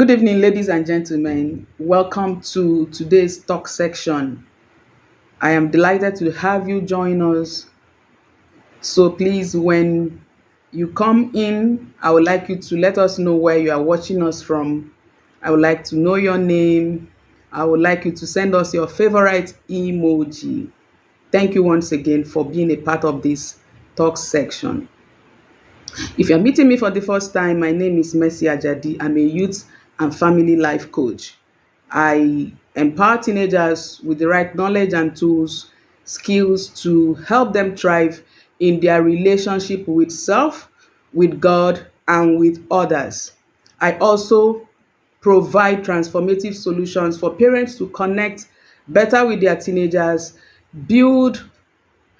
Good evening, ladies and gentlemen. Welcome to today's talk section. I am delighted to have you join us. So, please, when you come in, I would like you to let us know where you are watching us from. I would like to know your name. I would like you to send us your favorite emoji. Thank you once again for being a part of this talk section. If you're meeting me for the first time, my name is Mercy Ajadi. I'm a youth and family life coach. I empower teenagers with the right knowledge and tools, skills to help them thrive in their relationship with self, with God, and with others. I also provide transformative solutions for parents to connect better with their teenagers, build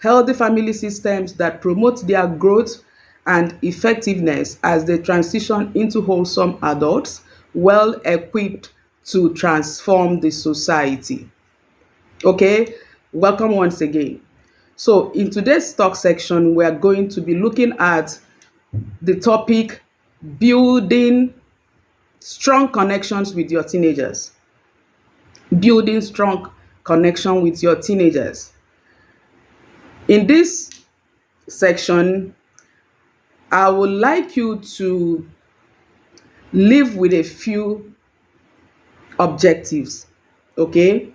healthy family systems that promote their growth and effectiveness as they transition into wholesome adults, well equipped to transform the society. Okay, welcome once again. So, in today's talk section, we are going to be looking at the topic building strong connections with your teenagers. Building strong connection with your teenagers. In this section, I would like you to live with a few objectives. Okay.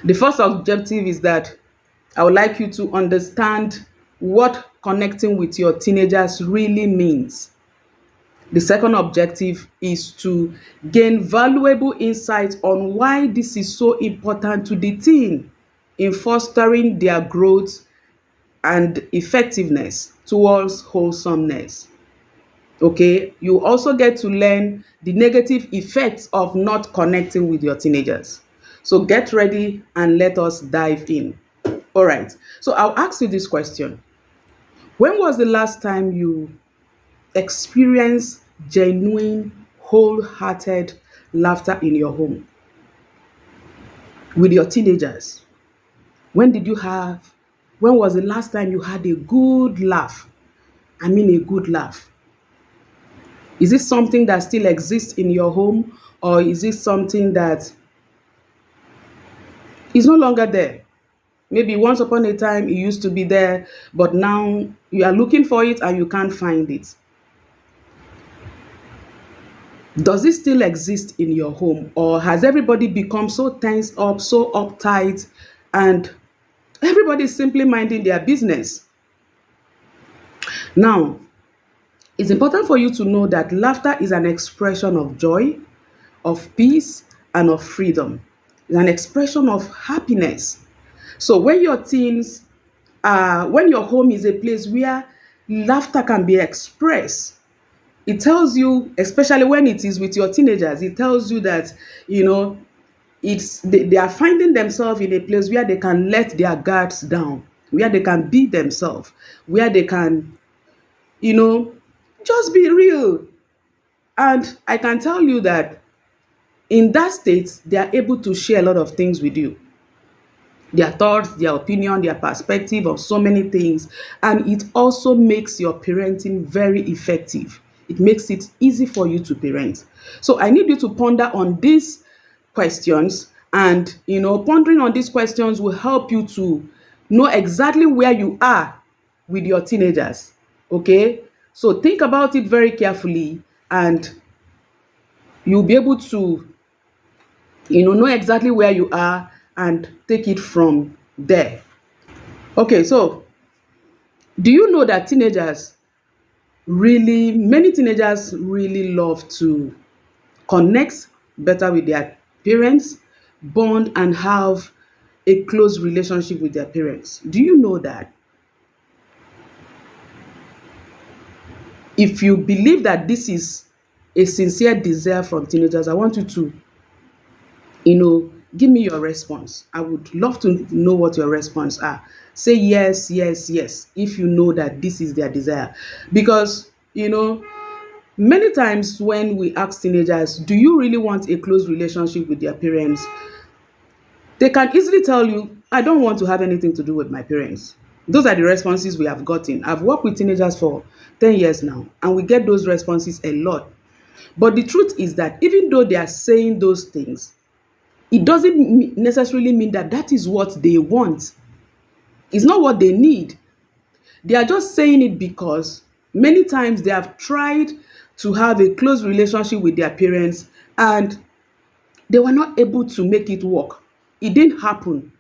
The first objective is that I would like you to understand what connecting with your teenagers really means. The second objective is to gain valuable insights on why this is so important to the teen in fostering their growth and effectiveness towards wholesomeness. Okay, you also get to learn the negative effects of not connecting with your teenagers. So get ready and let us dive in. All right, so I'll ask you this question. When was the last time you experienced genuine, wholehearted laughter in your home with your teenagers? When did you have, when was the last time you had a good laugh? I mean, a good laugh. Is it something that still exists in your home, or is it something that is no longer there? Maybe once upon a time it used to be there, but now you are looking for it and you can't find it. Does it still exist in your home, or has everybody become so tensed up, so uptight, and everybody is simply minding their business? Now, it's important for you to know that laughter is an expression of joy, of peace, and of freedom. It's an expression of happiness. So when your home is a place where laughter can be expressed, it tells you, especially when it is with your teenagers, it tells you that, you know, they are finding themselves in a place where they can let their guards down, where they can be themselves, where they can, you know, just be real. And I can tell you that in that state, they are able to share a lot of things with you. Their thoughts, their opinion, their perspective of so many things. And it also makes your parenting very effective. It makes it easy for you to parent. So I need you to ponder on these questions. And, pondering on these questions will help you to know exactly where you are with your teenagers. Okay? So think about it very carefully, and you'll be able to know exactly where you are and take it from there. Okay, so do you know that many teenagers really love to connect better with their parents, bond, and have a close relationship with their parents? Do you know that? If you believe that this is a sincere desire from teenagers, I want you to give me your response. I would love to know what your response are. Say yes, yes, yes, if you know that this is their desire. Because, many times when we ask teenagers, do you really want a close relationship with their parents? They can easily tell you, I don't want to have anything to do with my parents. Those are the responses we have gotten. I've worked with teenagers for 10 years now, and we get those responses a lot. But the truth is that even though they are saying those things, it doesn't necessarily mean that that is what they want. It's not what they need. They are just saying it because many times they have tried to have a close relationship with their parents and they were not able to make it work. It didn't happen.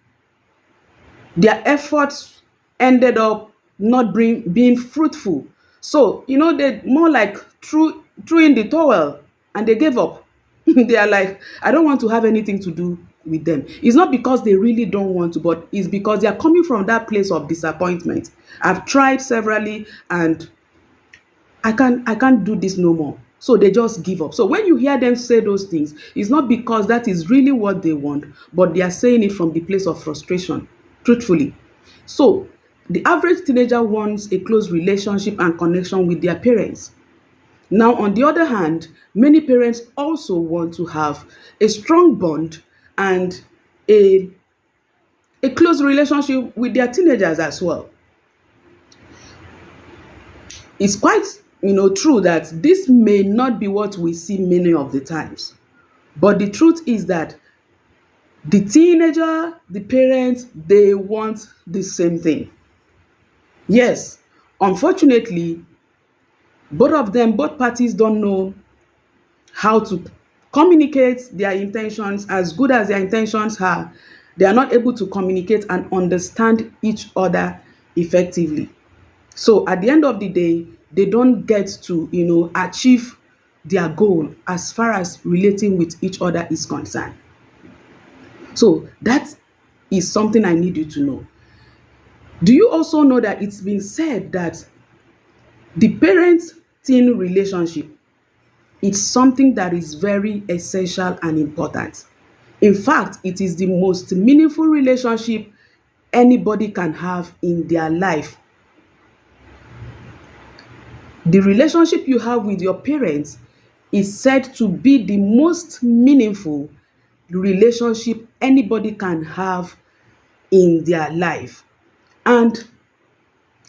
Their efforts ended up not being fruitful. So, they more like threw in the towel and they gave up. They are like, I don't want to have anything to do with them. It's not because they really don't want to, but it's because they are coming from that place of disappointment. I've tried severally and I can't do this no more. So they just give up. So when you hear them say those things, it's not because that is really what they want, but they are saying it from the place of frustration, truthfully. So the average teenager wants a close relationship and connection with their parents. Now, on the other hand, many parents also want to have a strong bond and a, a close relationship with their teenagers as well. It's quite true that this may not be what we see many of the times, but the truth is that the teenager, the parents, they want the same thing. Yes, unfortunately, both parties don't know how to communicate their intentions. As good as their intentions are, they are not able to communicate and understand each other effectively. So at the end of the day, they don't get to, achieve their goal as far as relating with each other is concerned. So that is something I need you to know. Do you also know that it's been said that the parent-teen relationship is something that is very essential and important? In fact, it is the most meaningful relationship anybody can have in their life. The relationship you have with your parents is said to be the most meaningful relationship anybody can have in their life. And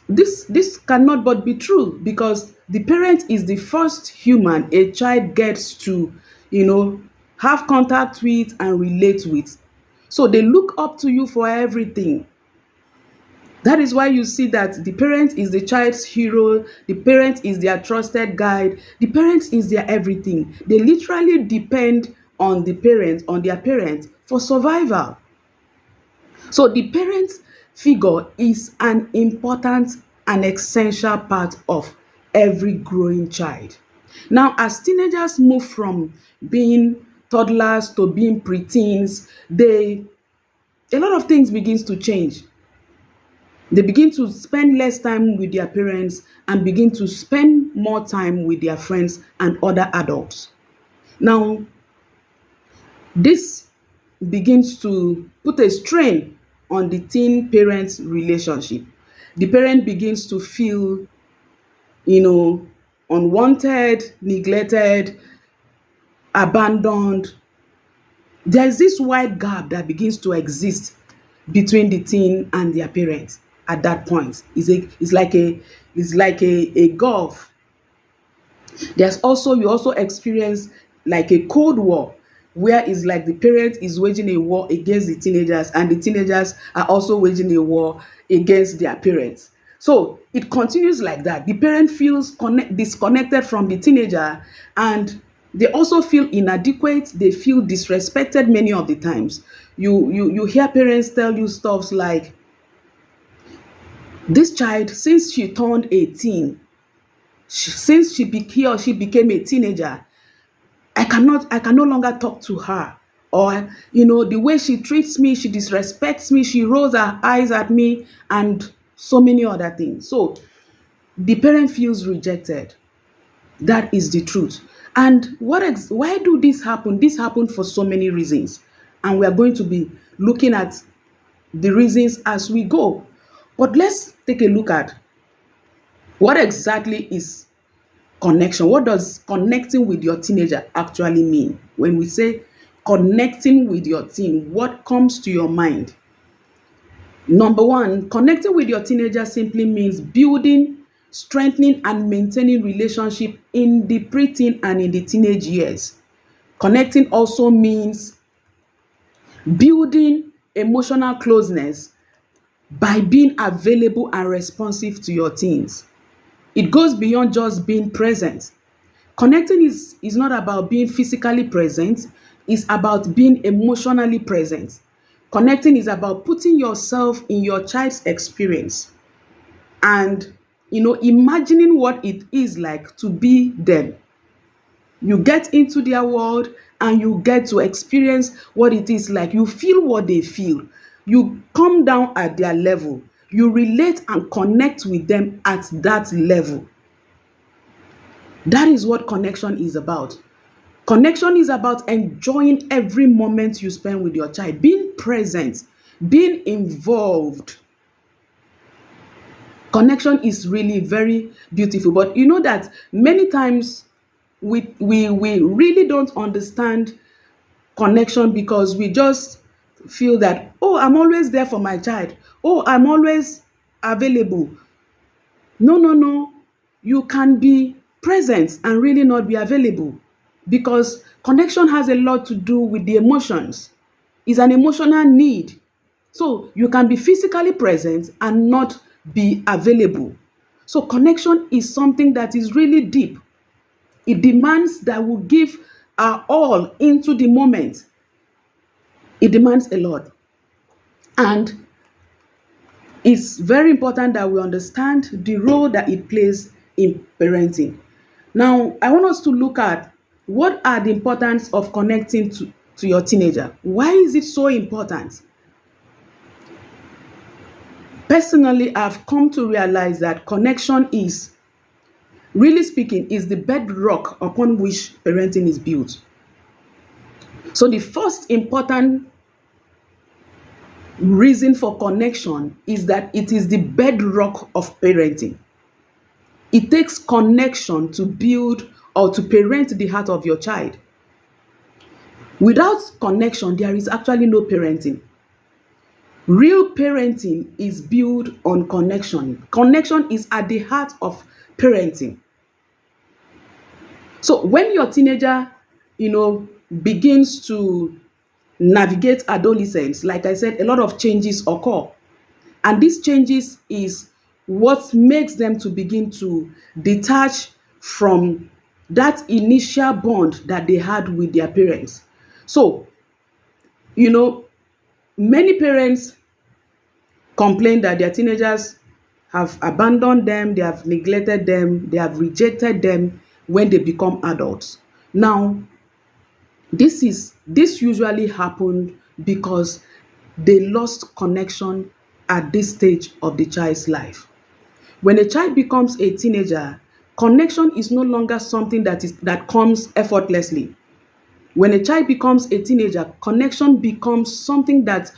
this cannot but be true because the parent is the first human a child gets to, you know, have contact with and relate with. So they look up to you for everything. That is why you see that the parent is the child's hero, the parent is their trusted guide, the parent is their everything. They literally depend on their parent for survival. So the parent figure is an important and essential part of every growing child. Now, as teenagers move from being toddlers to being preteens, a lot of things begins to change. They begin to spend less time with their parents and begin to spend more time with their friends and other adults. Now, this begins to put a strain on the teen parent relationship. The parent begins to feel, you know, unwanted, neglected, abandoned. There's this wide gap that begins to exist between the teen and their parents at that point. It's like a gulf. You also experience like a cold war where it's like the parent is waging a war against the teenagers and the teenagers are also waging a war against their parents. So it continues like that. The parent feels disconnected from the teenager and they also feel inadequate, they feel disrespected many of the times. You hear parents tell you stuff like, this child, since she turned 18, since he or she became a teenager, I can no longer talk to her. Or, the way she treats me, she disrespects me, she rolls her eyes at me, and so many other things. So the parent feels rejected. That is the truth. And why do this happen? This happened for so many reasons. And we are going to be looking at the reasons as we go. But let's take a look at what exactly is connection. What does connecting with your teenager actually mean? When we say connecting with your teen, what comes to your mind? Number one, connecting with your teenager simply means building strengthening and maintaining relationship in the preteen and in the teenage years. Connecting also means building emotional closeness by being available and responsive to your teens. It goes beyond just being present. Connecting is not about being physically present, it's about being emotionally present. Connecting is about putting yourself in your child's experience and imagining what it is like to be them. You get into their world and you get to experience what it is like. You feel what they feel. You come down at their level. You relate and connect with them at that level. That is what connection is about. Connection is about enjoying every moment you spend with your child, being present, being involved. Connection is really very beautiful. But you know that many times we really don't understand connection because we just feel that, oh, I'm always there for my child. Oh, I'm always available. No, no, no. You can be present and really not be available because connection has a lot to do with the emotions. It's an emotional need. So you can be physically present and not be available. So connection is something that is really deep. It demands that we give our all into the moment. It demands a lot. And it's very important that we understand the role that it plays in parenting. Now, I want us to look at what are the importance of connecting to your teenager. Why is it so important? Personally, I've come to realize that connection is, really speaking, is the bedrock upon which parenting is built. So the first important reason for connection is that it is the bedrock of parenting. It takes connection to build or to parent the heart of your child. Without connection, there is actually no parenting. Real parenting is built on connection. Connection is at the heart of parenting. So when your teenager, begins to navigate adolescence, like I said, a lot of changes occur. And these changes is what makes them to begin to detach from that initial bond that they had with their parents. So, many parents complain that their teenagers have abandoned them, they have neglected them, they have rejected them when they become adults. Now, this usually happened because they lost connection at this stage of the child's life. When a child becomes a teenager, connection is no longer something that comes effortlessly. When a child becomes a teenager, connection becomes something that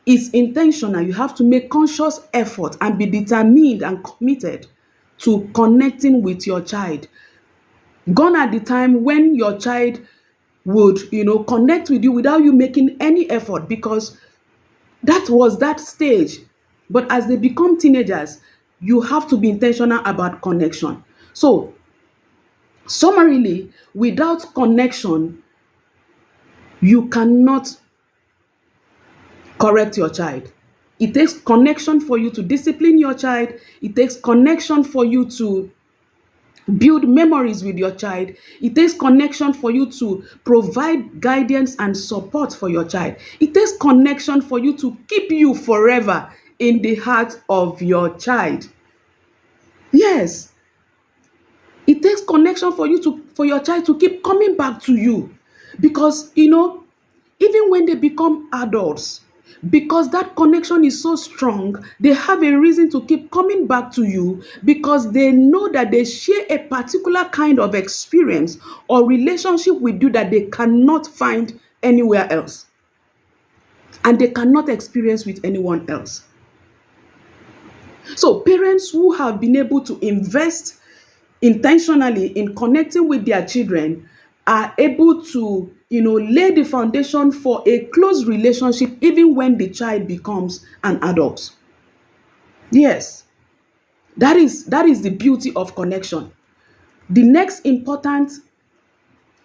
is intentional. You have to make conscious effort and be determined and committed to connecting with your child. Gone are the time when your child would, connect with you without you making any effort because that was that stage. But as they become teenagers, you have to be intentional about connection. So, summarily, without connection, you cannot correct your child. It takes connection for you to discipline your child. It takes connection for you to build memories with your child. It takes connection for you to provide guidance and support for your child. It takes connection for you to keep you forever in the heart of your child. Yes, it takes connection for your child to keep coming back to you because even when they become adults, because that connection is so strong, they have a reason to keep coming back to you because they know that they share a particular kind of experience or relationship with you that they cannot find anywhere else and they cannot experience with anyone else. So parents who have been able to invest intentionally in connecting with their children are able to lay the foundation for a close relationship even when the child becomes an adult. Yes, That is the beauty of connection. The next important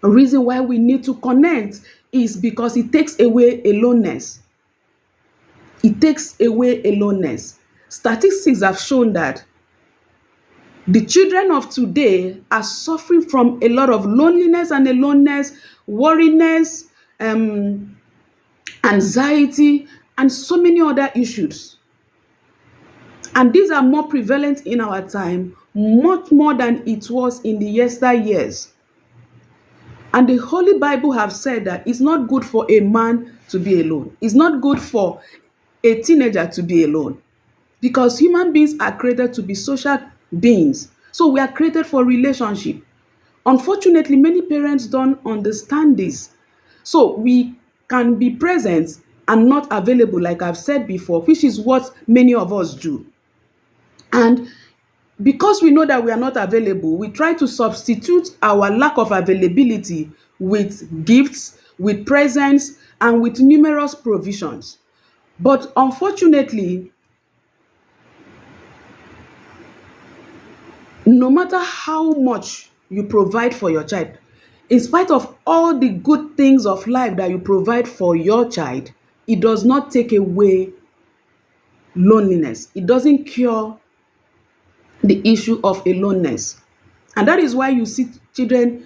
reason why we need to connect is because it takes away aloneness. It takes away aloneness. Statistics have shown that the children of today are suffering from a lot of loneliness and aloneness, worriness, um, anxiety, and so many other issues. And these are more prevalent in our time, much more than it was in the yesteryears. And the Holy Bible have said that it's not good for a man to be alone. It's not good for a teenager to be alone. Because human beings are created to be social beings. So we are created for relationship. Unfortunately, many parents don't understand this. So we can be present and not available, like I've said before, which is what many of us do. And because we know that we are not available, we try to substitute our lack of availability with gifts, with presents, and with numerous provisions. But unfortunately, no matter how much you provide for your child, in spite of all the good things of life that you provide for your child, it does not take away loneliness. It doesn't cure the issue of aloneness. And that is why you see children,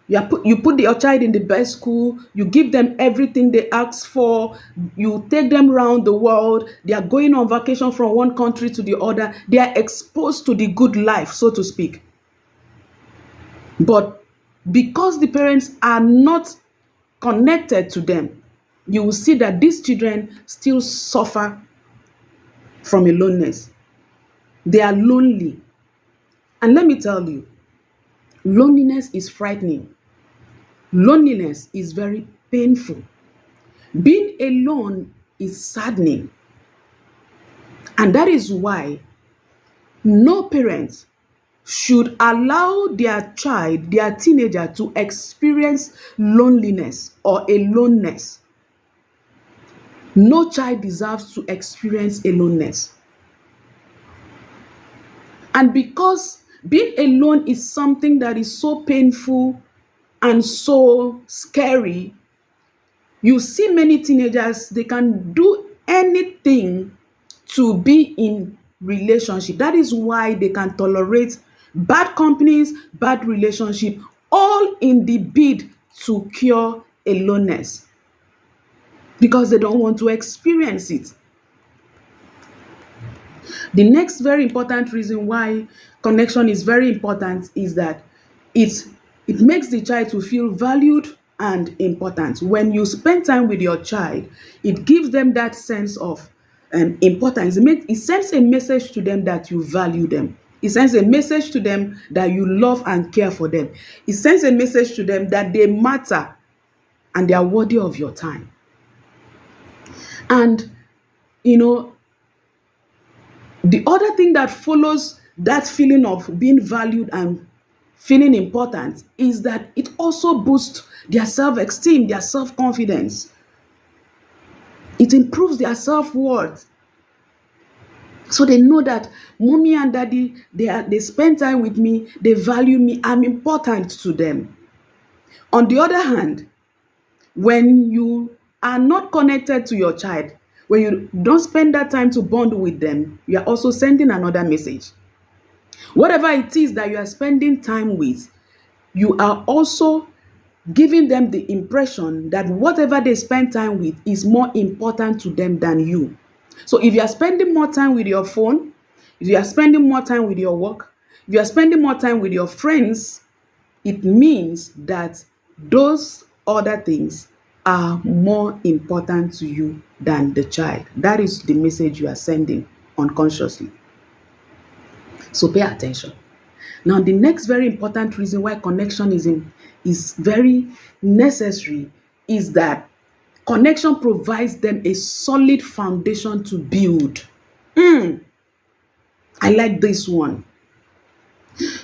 you put your child in the best school, you give them everything they ask for, you take them around the world, they are going on vacation from one country to the other, they are exposed to the good life, so to speak. But because the parents are not connected to them, you will see that these children still suffer from aloneness. They are lonely. And let me tell you, loneliness is frightening. Loneliness is very painful. Being alone is saddening. And that is why no parent should allow their child, their teenager, to experience loneliness or aloneness. No child deserves to experience aloneness. And because being alone is something that is so painful and so scary, you see many teenagers, they can do anything to be in relationship. That is why they can tolerate bad companies, bad relationship, all in the bid to cure aloneness, because they don't want to experience it. The next very important reason why connection is very important is that it it makes the child to feel valued and important. When you spend time with your child, it gives them that sense of importance. It sends a message to them that you value them. It sends a message to them that you love and care for them. It sends a message to them that they matter and they are worthy of your time. And you know, the other thing that follows that feeling of being valued and feeling important is that it also boosts their self-esteem, their self-confidence. It improves their self-worth. So they know that mommy and daddy, they spend time with me, they value me, I'm important to them. On the other hand, when you are not connected to your child, when you don't spend that time to bond with them, you are also sending another message. Whatever it is that you are spending time with, you are also giving them the impression that whatever they spend time with is more important to them than you. So if you are spending more time with your phone, if you are spending more time with your work, if you are spending more time with your friends, it means that those other things are more important to you than the child. That is the message you are sending unconsciously. So pay attention. Now, the next very important reason why connection is very necessary is that connection provides them a solid foundation to build. I like this one.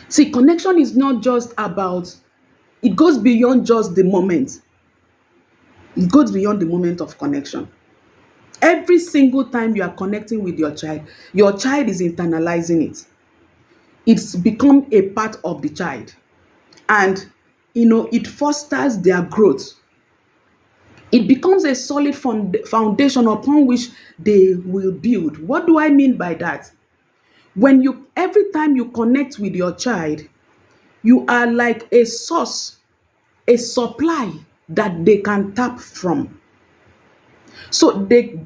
See, connection is not just about, it goes beyond just the moment. It goes beyond the moment of connection. Every single time you are connecting with your child is internalizing it. It's become a part of the child. And it fosters their growth. It becomes a solid foundation upon which they will build. What do I mean by that? Every time you connect with your child, you are like a source, a supply that they can tap from. So they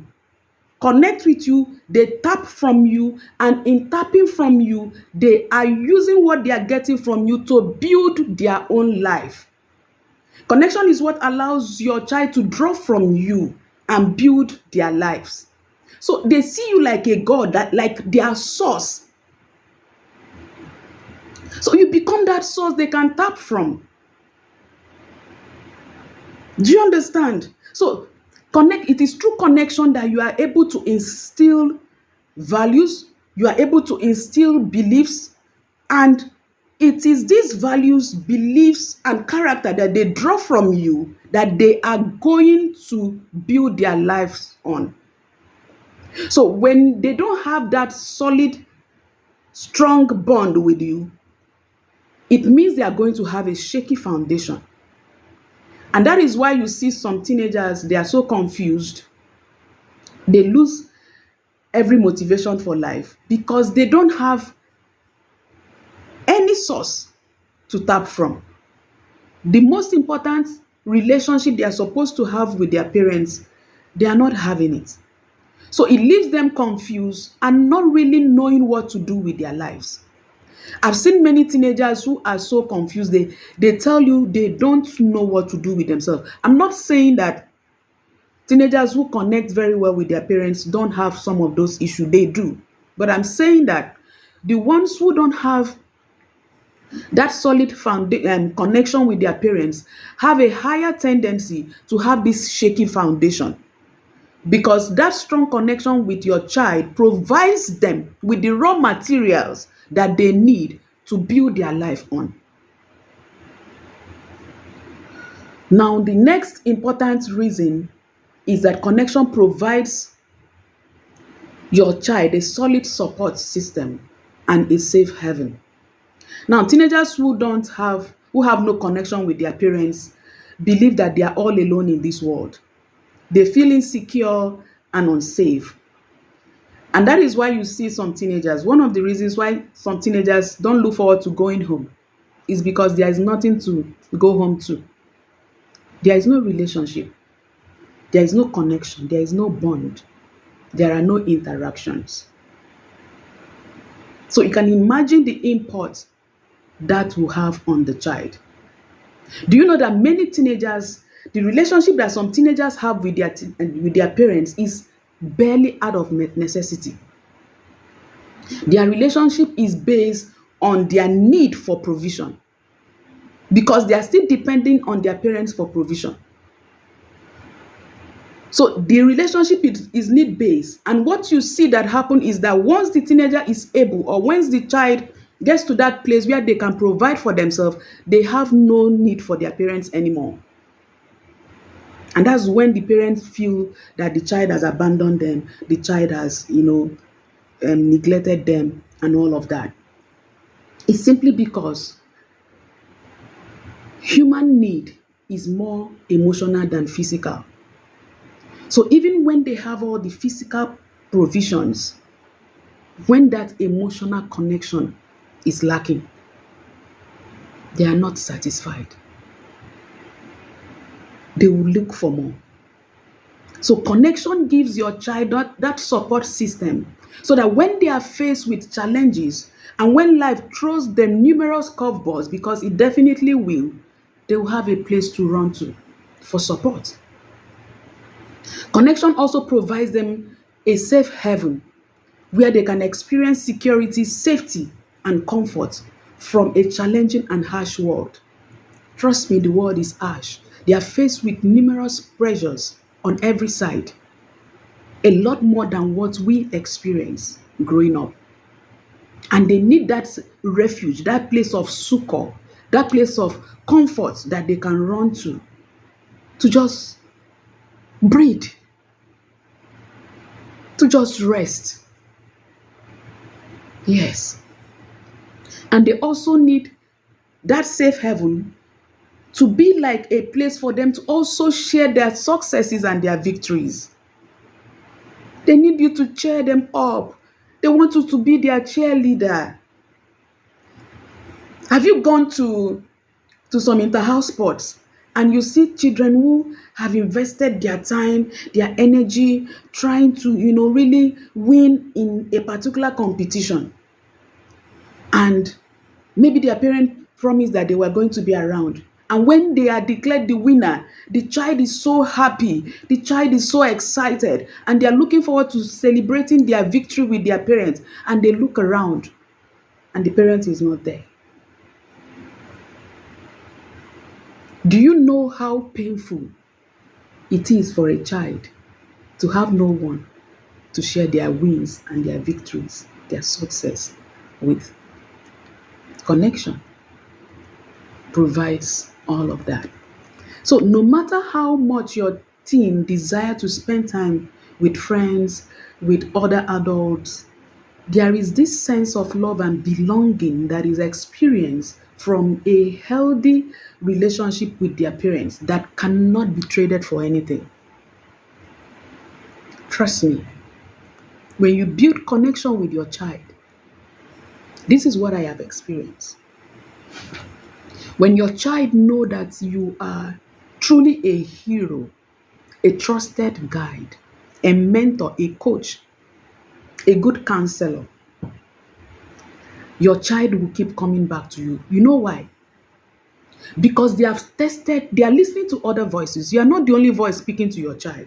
connect with you, they tap from you, and in tapping from you, they are using what they are getting from you to build their own life. Connection is what allows your child to draw from you and build their lives. So they see you like a God, that like their source. So you become that source they can tap from. Do you understand? So it is through connection that you are able to instill values, you are able to instill beliefs, and it is these values, beliefs, and character that they draw from you that they are going to build their lives on. So when they don't have that solid, strong bond with you, it means they are going to have a shaky foundation. And that is why you see some teenagers, they are so confused. They lose every motivation for life because they don't have any source to tap from. The most important relationship they are supposed to have with their parents, they are not having it. So it leaves them confused and not really knowing what to do with their lives. I've seen many teenagers who are so confused. They tell you they don't know what to do with themselves. I'm not saying that teenagers who connect very well with their parents don't have some of those issues. They do. But I'm saying that the ones who don't have that solid connection with their parents have a higher tendency to have this shaky foundation, because that strong connection with your child provides them with the raw materials that they need to build their life on. Now, the next important reason is that connection provides your child a solid support system and a safe haven. Now, teenagers who have no connection with their parents believe that they are all alone in this world. They feel insecure and unsafe. And that is why you see some teenagers, one of the reasons why some teenagers don't look forward to going home is because there is nothing to go home to. There is no relationship. There is no connection. There is no bond. There are no interactions. So you can imagine the import that will have on the child. Do you know that many teenagers, the relationship that some teenagers have with their parents is barely out of necessity? Their relationship is based on their need for provision because they are still depending on their parents for provision. So the relationship is need based, and what you see that happen is that once the teenager is able, or once the child gets to that place where they can provide for themselves, they have no need for their parents anymore. And that's when the parents feel that the child has abandoned them, the child has neglected them and all of that. It's simply because human need is more emotional than physical. So even when they have all the physical provisions, when that emotional connection is lacking, they are not satisfied. They will look for more. So connection gives your child that support system so that when they are faced with challenges and when life throws them numerous curveballs, because it definitely will, they will have a place to run to for support. Connection also provides them a safe haven where they can experience security, safety, and comfort from a challenging and harsh world. Trust me, the world is harsh. They are faced with numerous pressures on every side, a lot more than what we experience growing up. And they need that refuge, that place of succor, that place of comfort that they can run to just breathe, to just rest. Yes. And they also need that safe haven to be like a place for them to also share their successes and their victories. They need you to cheer them up. They want you to be their cheerleader. Have you gone to some inter-house sports and you see children who have invested their time, their energy, trying to, really win in a particular competition? And maybe their parent promised that they were going to be around. And when they are declared the winner, the child is so happy, the child is so excited, and they are looking forward to celebrating their victory with their parents. And they look around, and the parent is not there. Do you know how painful it is for a child to have no one to share their wins and their victories, their success with? Connection provides all of that. So no matter how much your teen desire to spend time with friends, with other adults, there is this sense of love and belonging that is experienced from a healthy relationship with their parents that cannot be traded for anything. Trust me, when you build connection with your child, this is what I have experienced. When your child know that you are truly a hero, a trusted guide, a mentor, a coach, a good counselor, your child will keep coming back to you. You know why? Because they have tested, they are listening to other voices. You are not the only voice speaking to your child.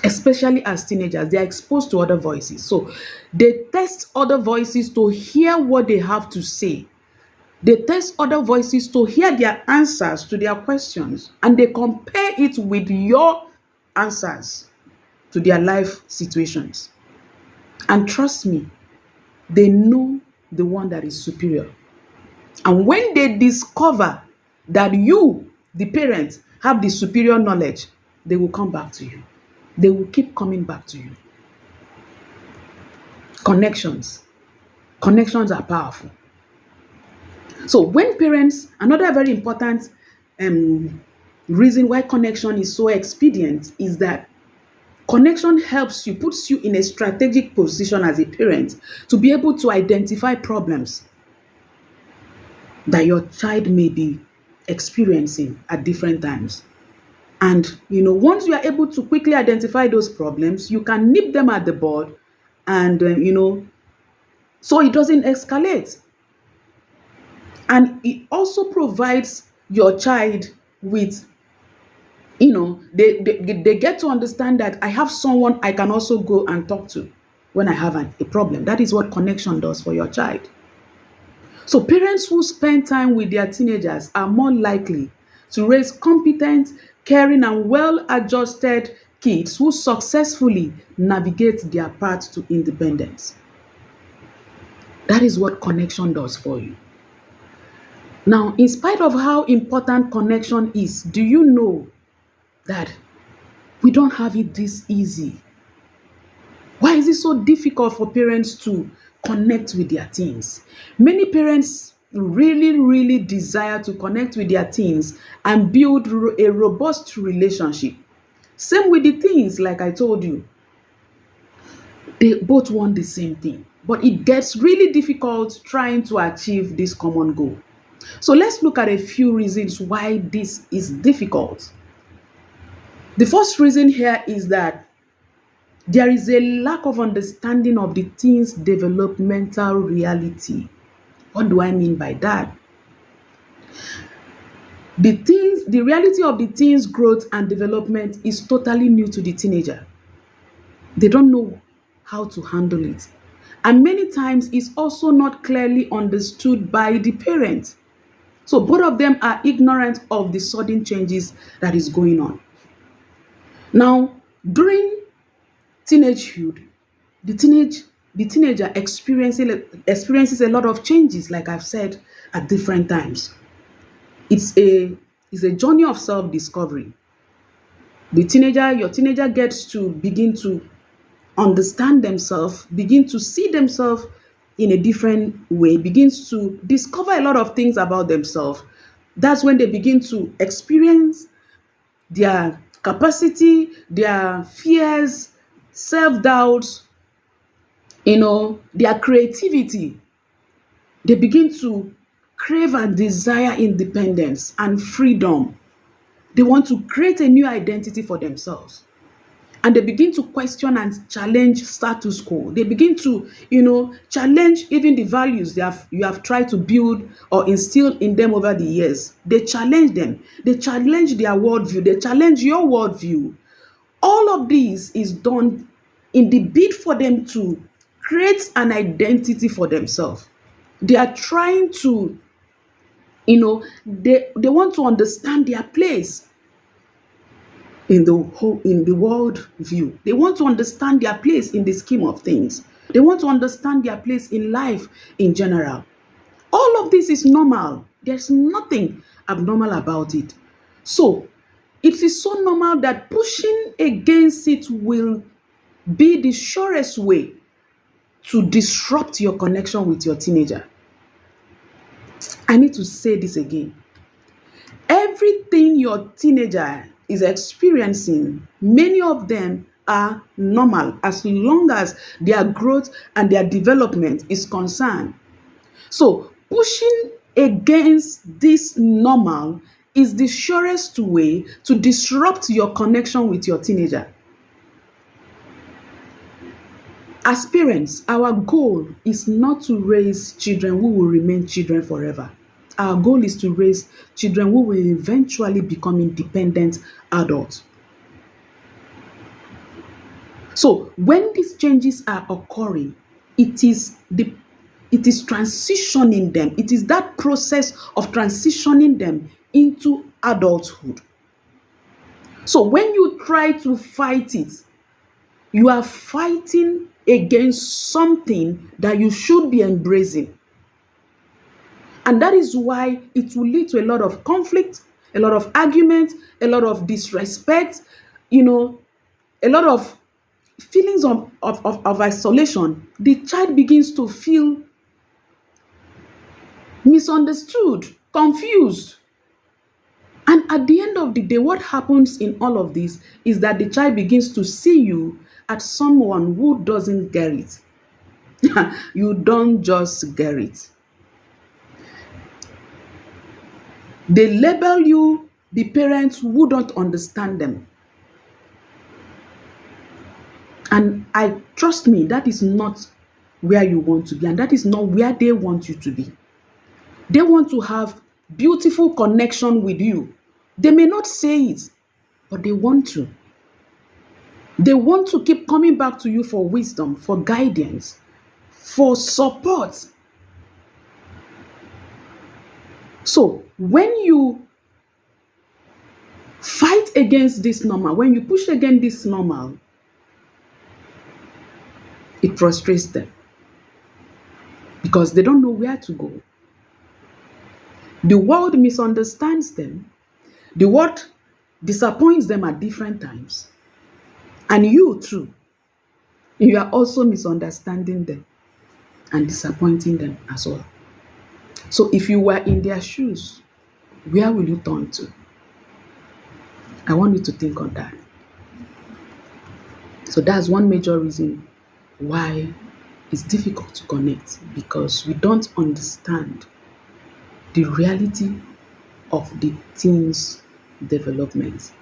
Especially as teenagers, they are exposed to other voices. So they test other voices to hear what they have to say. They test other voices to hear their answers to their questions, and they compare it with your answers to their life situations. And trust me, they know the one that is superior. And when they discover that you, the parent, have the superior knowledge, they will come back to you. They will keep coming back to you. Connections. Connections are powerful. So when parents, another very important reason why connection is so expedient is that connection helps you, puts you in a strategic position as a parent to be able to identify problems that your child may be experiencing at different times. And, once you are able to quickly identify those problems, you can nip them at the bud and, so it doesn't escalate. And it also provides your child with, they get to understand that I have someone I can also go and talk to when I have a problem. That is what connection does for your child. So parents who spend time with their teenagers are more likely to raise competent, caring, and well-adjusted kids who successfully navigate their path to independence. That is what connection does for you. Now, in spite of how important connection is, do you know that we don't have it this easy? Why is it so difficult for parents to connect with their teens? Many parents really, really desire to connect with their teens and build a robust relationship. Same with the teens, like I told you. They both want the same thing, but it gets really difficult trying to achieve this common goal. So let's look at a few reasons why this is difficult. The first reason here is that there is a lack of understanding of the teen's developmental reality. What do I mean by that? The reality of the teen's growth and development is totally new to the teenager. They don't know how to handle it. And many times it's also not clearly understood by the parent. So both of them are ignorant of the sudden changes that is going on. Now, during teenagehood, the teenager experiences a lot of changes, like I've said, at different times. It's a journey of self-discovery. Your teenager gets to begin to understand themselves, begin to see themselves in a different way, begins to discover a lot of things about themselves. That's when they begin to experience their capacity, their fears, self-doubts, their creativity. They begin to crave and desire independence and freedom. They want to create a new identity for themselves. And they begin to question and challenge status quo. They begin to, challenge even the values you have tried to build or instill in them over the years. They challenge them. They challenge their worldview. They challenge your worldview. All of this is done in the bid for them to create an identity for themselves. They are trying to, they want to understand their place in the world view. They want to understand their place in the scheme of things. They want to understand their place in life in general. All of this is normal. There's nothing abnormal about it. So it is so normal that pushing against it will be the surest way to disrupt your connection with your teenager. I need to say this again. Everything your teenager is experiencing, many of them are normal as long as their growth and their development is concerned. So, pushing against this normal is the surest way to disrupt your connection with your teenager. As parents, our goal is not to raise children who will remain children forever. Our goal is to raise children who will eventually become independent adults. So when these changes are occurring, it is transitioning them. It is that process of transitioning them into adulthood. So when you try to fight it, you are fighting against something that you should be embracing. And that is why it will lead to a lot of conflict, a lot of argument, a lot of disrespect, a lot of feelings of isolation. The child begins to feel misunderstood, confused. And at the end of the day, what happens in all of this is that the child begins to see you as someone who doesn't get it. You don't just get it. They label you the parents who don't understand them. And trust me, that is not where you want to be, and that is not where they want you to be. They want to have beautiful connection with you. They may not say it, but they want to. They want to keep coming back to you for wisdom, for guidance, for support. So when you fight against this normal, when you push against this normal, it frustrates them because they don't know where to go. The world misunderstands them. The world disappoints them at different times. And you too, you are also misunderstanding them and disappointing them as well. So if you were in their shoes, where will you turn to? I want you to think on that. So that's one major reason why it's difficult to connect, because we don't understand the reality of the teen's development.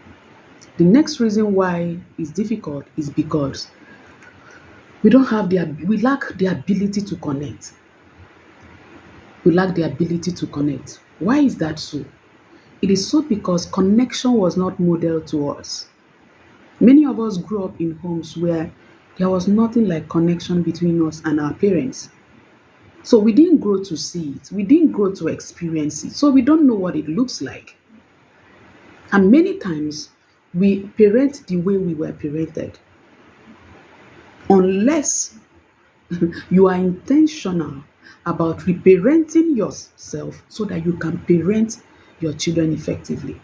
The next reason why it's difficult is because we lack the ability to connect. We lack the ability to connect. Why is that so? It is so because connection was not modeled to us. Many of us grew up in homes where there was nothing like connection between us and our parents. So we didn't grow to see it. We didn't grow to experience it. So we don't know what it looks like. And many times we parent the way we were parented. Unless you are intentional about reparenting yourself so that you can parent your children effectively.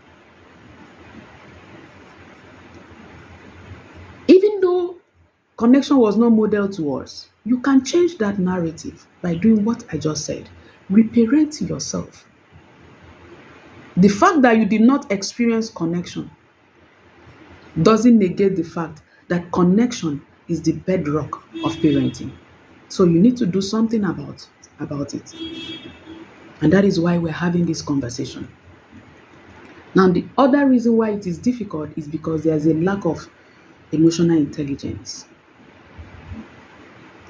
Even though connection was not modeled to us. You can change that narrative by doing what I just said. Reparent yourself. The fact that you did not experience connection doesn't negate the fact that connection is the bedrock of parenting. So you need to do something about it. And that is why we're having this conversation. Now, the other reason why it is difficult is because there's a lack of emotional intelligence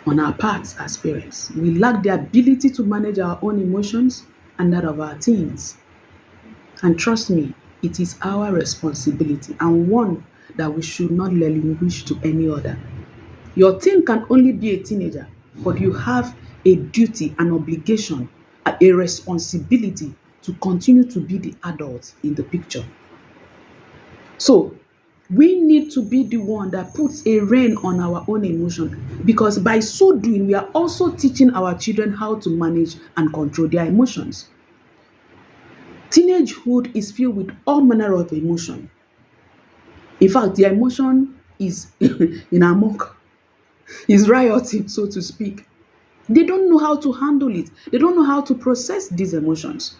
on our parts as parents. We lack the ability to manage our own emotions and that of our teens. And trust me, it is our responsibility and one that we should not relinquish to any other. Your teen can only be a teenager, but you have a duty, an obligation, a responsibility to continue to be the adult in the picture. So we need to be the one that puts a rein on our own emotion, because by so doing, we are also teaching our children how to manage and control their emotions. Teenagehood is filled with all manner of emotion. In fact, the emotion is in amok, is rioting, so to speak. They don't know how to handle it. They don't know how to process these emotions.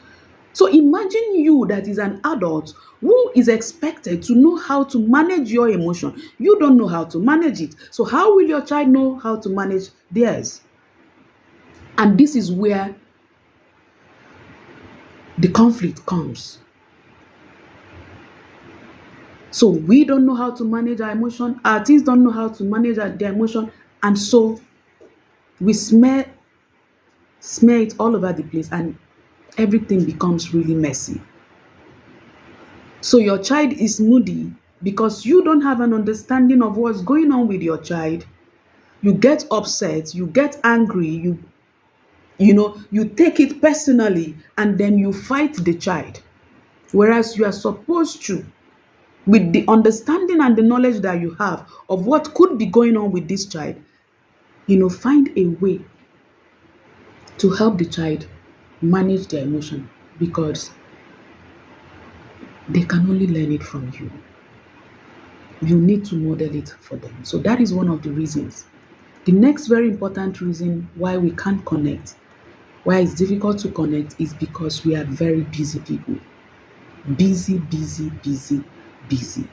So imagine you that is an adult who is expected to know how to manage your emotion. You don't know how to manage it. So how will your child know how to manage theirs? And this is where the conflict comes. So we don't know how to manage our emotion. Our teens don't know how to manage their emotion. And so we smear it all over the place and everything becomes really messy. So your child is moody because you don't have an understanding of what's going on with your child. You get upset, you get angry, you take it personally and then you fight the child. Whereas you are supposed to, with the understanding and the knowledge that you have of what could be going on with this child, find a way to help the child manage their emotion, because they can only learn it from you. You need to model it for them. So that is one of the reasons. The next very important reason why we can't connect, why it's difficult to connect, is because we are very busy people. Busy, busy, busy, busy.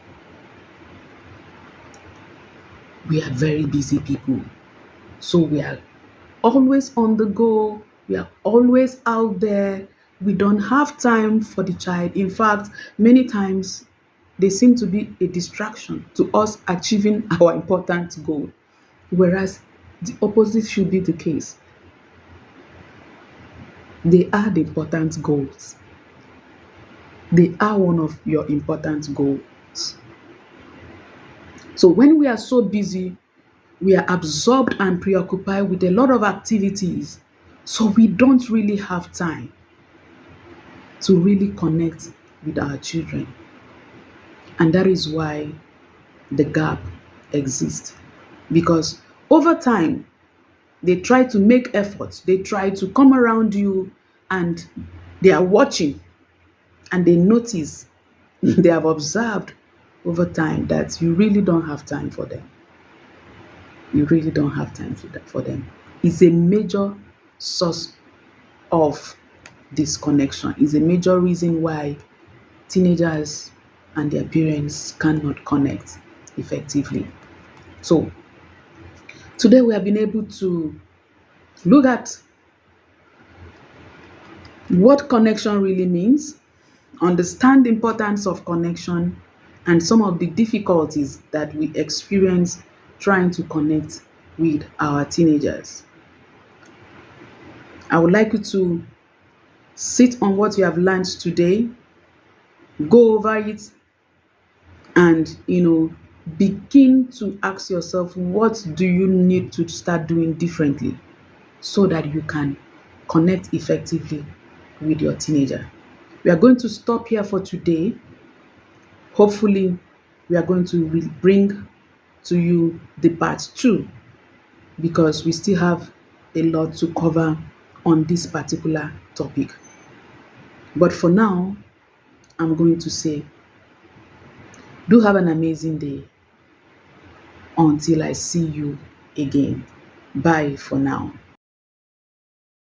We are very busy people. So we are always on the go. We are always out there. We don't have time for the child. In fact, many times they seem to be a distraction to us achieving our important goal, whereas the opposite should be the case. They are the important goals. They are one of your important goals. So when we are so busy, we are absorbed and preoccupied with a lot of activities. So we don't really have time to really connect with our children. And that is why the gap exists. Because over time, they try to make efforts. They try to come around you and they are watching and they notice, they have observed over time that you really don't have time for them. You really don't have time for them. It's a major source of disconnection. It's a major reason why teenagers and their parents cannot connect effectively. So today we have been able to look at what connection really means, understand the importance of connection, and some of the difficulties that we experience trying to connect with our teenagers. I would like you to sit on what you have learned today, go over it, and begin to ask yourself, what do you need to start doing differently so that you can connect effectively with your teenager. We are going to stop here for today. Hopefully, we are going to bring to you the part 2, because we still have a lot to cover on this particular topic. But for now, I'm going to say, do have an amazing day. until I see you again. Bye for now.